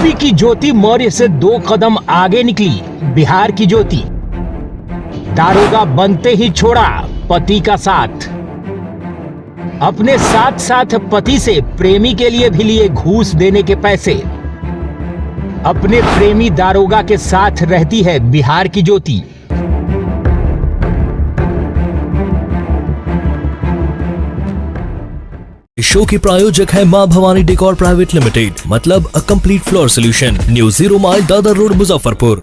UP की ज्योति मौर्य से 2 कदम आगे निकली बिहार की ज्योति। दारोगा बनते ही छोड़ा पति का साथ। अपने साथ साथ पति से प्रेमी के लिए भी लिए घूस देने के पैसे। अपने प्रेमी दारोगा के साथ रहती है बिहार की ज्योति। इस शो के प्रायोजक है मां भवानी डेकोर प्राइवेट लिमिटेड, मतलब a complete floor solution, new 0 mile Dadar road Muzaffarpur.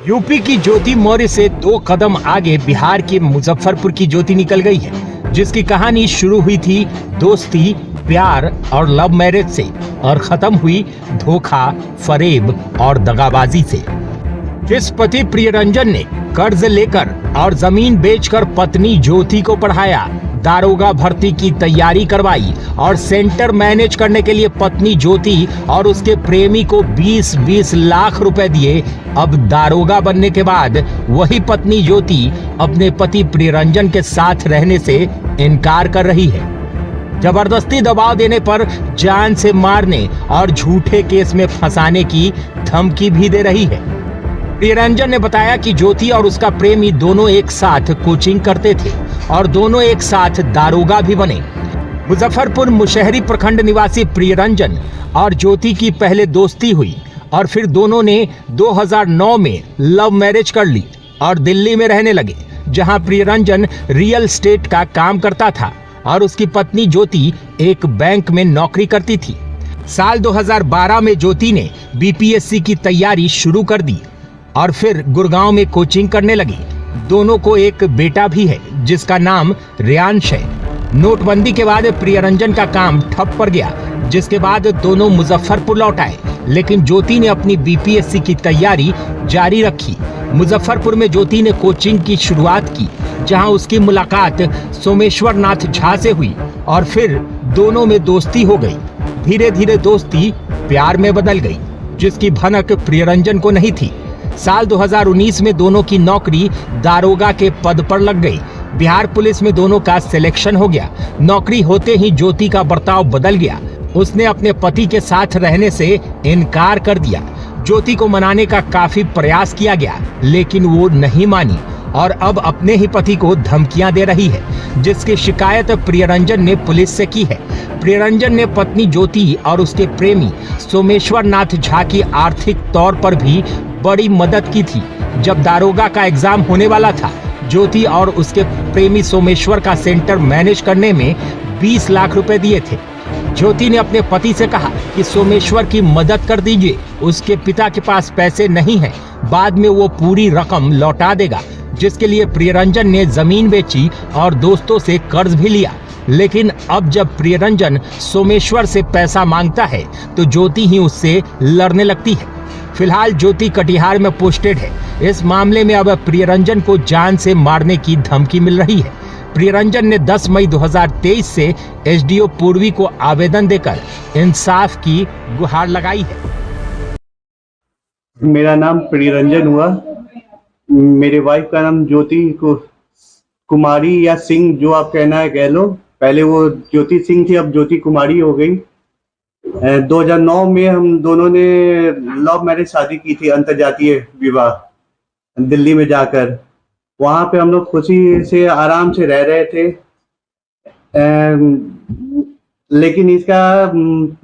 UP की ज्योति मौर्य से 2 कदम आगे बिहार के मुजफ्फरपुर की ज्योति निकल गई है, जिसकी कहानी शुरू हुई थी दोस्ती, प्यार और लव मैरिज से और खत्म हुई धोखा, फरेब और दगाबाजी से। जिस पति प्रियरंजन ने कर्ज लेकर और जमीन बेचकर पत्नी ज्योति को पढ़ाया, दारोगा भर्ती की तैयारी करवाई और सेंटर मैनेज करने के लिए पत्नी ज्योति और उसके प्रेमी को 20-20 लाख रुपए दिए, अब दारोगा बनने के बाद वही पत्नी ज्योति अपने पति प्रियरंजन के साथ रहने से इनकार कर रही है। जबरदस्ती दबाव देने पर जान से मारने और झूठे केस में फंसाने की धमकी भी दे रही है। प्रियरंजन ने बताया कि ज्योति और उसका प्रेमी दोनों एक साथ कोचिंग करते थे और दोनों एक साथ दारोगा भी बने। मुजफ्फरपुर मुशहरी प्रखंड निवासी प्रियरंजन और ज्योति की पहले दोस्ती हुई और फिर दोनों ने 2009 में लव मैरिज कर ली और दिल्ली में रहने लगे, जहां प्रियरंजन रियल एस्टेट का काम करता था और उसकी पत्नी ज्योति एक बैंक में नौकरी करती थी। साल 2012 में ज्योति ने बीपीएससी की तैयारी शुरू कर दी और फिर गुड़गांव में कोचिंग करने लगी। दोनों को एक बेटा भी है जिसका नाम रियांश है। नोटबंदी के बाद प्रियरंजन का काम ठप पड़ गया, जिसके बाद दोनों मुजफ्फरपुर लौट आए, लेकिन ज्योति ने अपनी बीपीएससी की तैयारी जारी रखी। मुजफ्फरपुर में ज्योति ने कोचिंग की शुरुआत की, जहां उसकी मुलाकात सोमेश्वर नाथ झा से हुई और फिर दोनों में दोस्ती हो गई। धीरे धीरे दोस्ती प्यार में बदल गई, जिसकी भनक प्रियरंजन को नहीं थी। साल 2019 में दोनों की नौकरी दारोगा के पद पर लग गई। बिहार पुलिस में दोनों का सिलेक्शन हो गया। नौकरी होते ही ज्योति का बर्ताव बदल गया। उसने अपने पति के साथ रहने से इनकार कर दिया। ज्योति को मनाने का काफी प्रयास किया गया, लेकिन वो नहीं मानी और अब अपने ही पति को धमकियां दे रही है, जिसकी शिकायत प्रियरंजन ने पुलिस से की है। प्रियरंजन ने पत्नी ज्योति और उसके प्रेमी सोमेश्वर नाथ झा की आर्थिक तौर पर भी बड़ी मदद की थी। जब दारोगा का एग्जाम होने वाला था, ज्योति और उसके प्रेमी सोमेश्वर का सेंटर मैनेज करने में 20 लाख रुपए दिए थे। ज्योति ने अपने पति से कहा कि सोमेश्वर की मदद कर दीजिए, उसके पिता के पास पैसे नहीं हैं, बाद में वो पूरी रकम लौटा देगा, जिसके लिए प्रियरंजन ने जमीन बेची और दोस्तों से कर्ज भी लिया। लेकिन अब जब प्रियरंजन सोमेश्वर से पैसा मांगता है तो ज्योति ही उससे लड़ने लगती है। फिलहाल ज्योति कटिहार में पोस्टेड है। इस मामले में अब प्रियरंजन को जान से मारने की धमकी मिल रही है। प्रियरंजन ने 10 मई 2023 से एसडीओ पूर्वी को आवेदन देकर इंसाफ की गुहार लगाई है। मेरा नाम प्रियरंजन हुआ। मेरे वाइफ का नाम ज्योति कुमारी या सिंह, जो आप कहना है कह लो। पहले वो ज्योति सिंह थी, अब ज्योति कुमारी हो गई। 2009 में हम दोनों ने लव मैरिज शादी की थी, अंतर्जातीय विवाह, दिल्ली में जाकर। वहां पे हम लोग खुशी से आराम से रह रहे थे, लेकिन इसका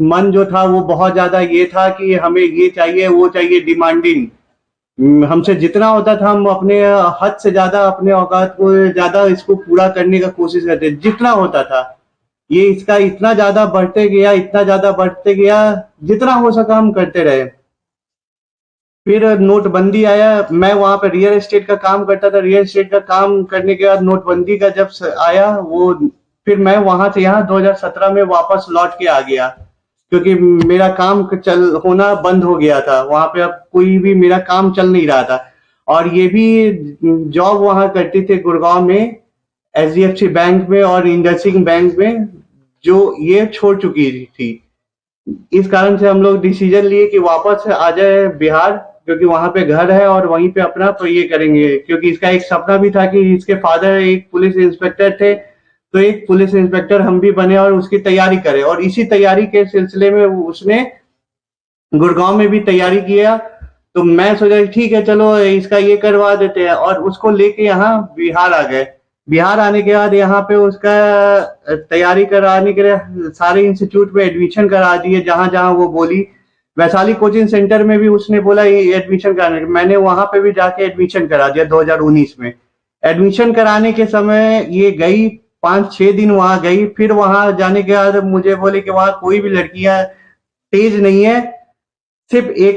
मन जो था वो बहुत ज्यादा ये था कि हमें ये चाहिए वो चाहिए, डिमांडिंग। हमसे जितना होता था हम अपने हद से ज्यादा, अपने औकात को ज्यादा इसको पूरा करने का कोशिश करते, जितना होता था। ये इसका इतना ज्यादा बढ़ते गया, इतना ज्यादा बढ़ते गया, जितना हो सका हम करते रहे। फिर नोटबंदी आया। मैं वहां पे रियल एस्टेट का काम करता था। रियल एस्टेट का काम करने के बाद नोटबंदी का जब आया, वो फिर मैं वहां से यहाँ 2017 में वापस लौट के आ गया, क्योंकि मेरा काम होना बंद हो गया था। वहां पे अब कोई भी मेरा काम चल नहीं रहा था। और ये भी जॉब वहां करती थे गुड़गांव में, एचडीएफसी बैंक में और इंडसइंड बैंक में, जो ये छोड़ चुकी थी। इस कारण से हम लोग डिसीजन लिए कि वापस आ जाए बिहार, क्योंकि वहां पे घर है और वहीं पे अपना तो ये करेंगे। क्योंकि इसका एक सपना भी था कि इसके फादर एक पुलिस इंस्पेक्टर थे, तो एक पुलिस इंस्पेक्टर हम भी बने और उसकी तैयारी करें। और इसी तैयारी के सिलसिले में उसने गुड़गांव में भी तैयारी किया। तो मैं सोचा ठीक है चलो इसका ये करवा देते हैं, और उसको लेके यहाँ बिहार आ गए। बिहार आने के बाद यहाँ पे उसका तैयारी कराने के लिए सारे इंस्टीट्यूट में एडमिशन करा दिए, जहां जहां वो बोली। वैशाली कोचिंग सेंटर में भी उसने बोला ये एडमिशन कराने, मैंने वहां पे भी जाके एडमिशन करा दिया 2019 में। एडमिशन कराने के समय ये गई 5-6 दिन वहां गई, फिर वहां जाने के बाद मुझे बोले कि वहां कोई भी लड़कियां तेज नहीं है, सिर्फ एक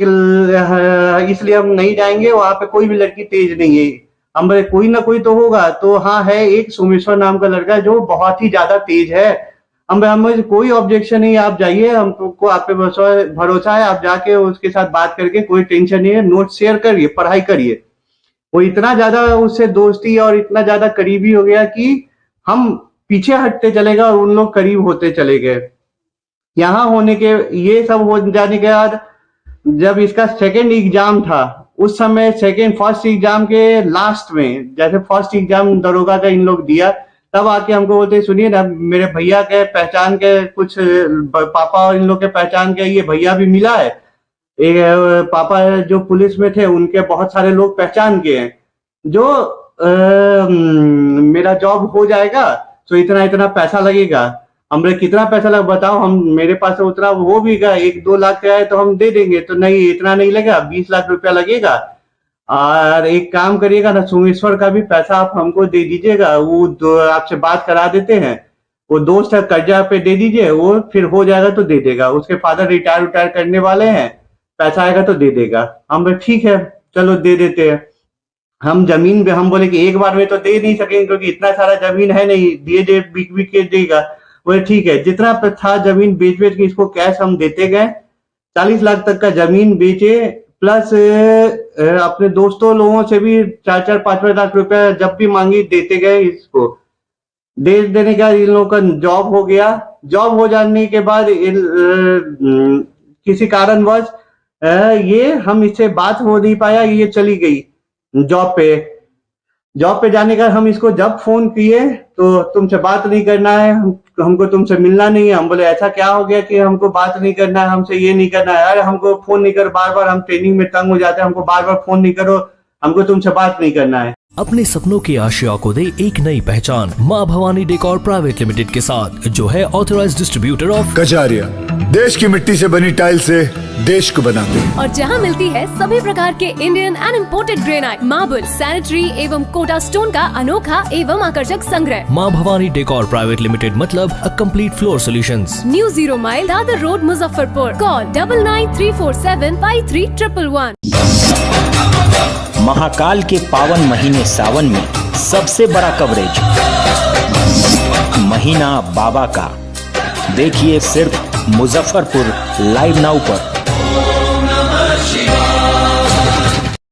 इसलिए हम नहीं जाएंगे, वहां पे कोई भी लड़की तेज नहीं है। हम बोले कोई ना कोई तो होगा, तो हाँ है एक सोमेश्वर नाम का लड़का जो बहुत ही ज्यादा तेज है। हमें कोई ऑब्जेक्शन नहीं, आप जाइए, हमको आप पे भरोसा है, आप जाके उसके साथ बात करके कोई टेंशन नहीं है, नोट शेयर करिए, पढ़ाई करिए। वो इतना ज्यादा उससे दोस्ती और इतना ज्यादा करीबी हो गया कि हम पीछे हटते चले गए और उन लोग करीब होते चले गए। यहाँ होने के ये सब हो जाने के बाद जब इसका सेकेंड एग्जाम था, उस समय फर्स्ट एग्जाम के लास्ट में, जैसे फर्स्ट एग्जाम दरोगा का इन लोग दिया, तब आके हमको बोलते सुनिए ना, मेरे भैया के पहचान के कुछ पापा और इन लोग के पहचान के ये भैया भी मिला है, एक पापा जो पुलिस में थे उनके बहुत सारे लोग पहचान के हैं, जो मेरा जॉब हो जाएगा तो इतना इतना पैसा लगेगा। हमने कितना पैसा लगा बताओ, हम मेरे पास उतना वो भी गया 1-2 लाख का है तो हम दे देंगे, तो नहीं इतना नहीं लगेगा, 20 लाख रुपया लगेगा। और एक काम करिएगा ना, सोमेश्वर का भी पैसा आप हमको दे दीजिएगा, वो आपसे बात करा देते हैं, वो दोस्त है कर्जा पे दे दीजिए, वो फिर हो जाएगा तो दे देगा, उसके फादर रिटायर करने वाले हैं, पैसा आएगा तो दे देगा। हम ठीक है चलो दे देते हैं। हम जमीन हम बोले कि एक बार में तो दे नहीं सकेंगे क्योंकि इतना सारा जमीन है नहीं, दिए बिक के देगा। बोले ठीक है, जितना था जमीन बेच के इसको कैश हम देते गए, 40 लाख तक का जमीन बेचे, प्लस अपने दोस्तों लोगों से भी 4-4, 5-5 लाख रुपया जब भी मांगी देते गए। इसको दे देने के बाद इन लोगों का जॉब हो गया। जॉब हो जाने के बाद किसी कारणवश ये हम इससे बात हो नहीं पाया, ये चली गई जॉब पे जाने का हम इसको जब फोन किए तो तुमसे बात नहीं करना है, हमको तुमसे मिलना नहीं है। हम बोले ऐसा क्या हो गया कि हमको बात नहीं करना है, हमसे ये नहीं करना है, अरे हमको फोन नहीं कर, बार बार हम ट्रेनिंग में तंग हो जाते हैं, हमको बार बार फोन नहीं करो, हमको तुमसे बात नहीं करना है। अपने सपनों की आशिया को दे एक नई पहचान माँ भवानी डेकोर प्राइवेट लिमिटेड के साथ, जो है ऑथराइज्ड डिस्ट्रीब्यूटर ऑफ कजारिया। देश की मिट्टी से बनी टाइल से देश को बनाते हैं, और जहां मिलती है सभी प्रकार के Indian and imported granite, marble, sanitary एवं कोटा स्टोन का अनोखा एवं आकर्षक संग्रह। माँ भवानी डेकोर प्राइवेट लिमिटेड मतलब a complete floor solutions. New 0 mile Dadar road Muzaffarpur. Call 9934753111। Mahakal के पावन महीने सावन में सबसे बड़ा कवरेज महीना बाबा का देखिए सिर्फ मुजफ्फरपुर लाइव नाउ पर।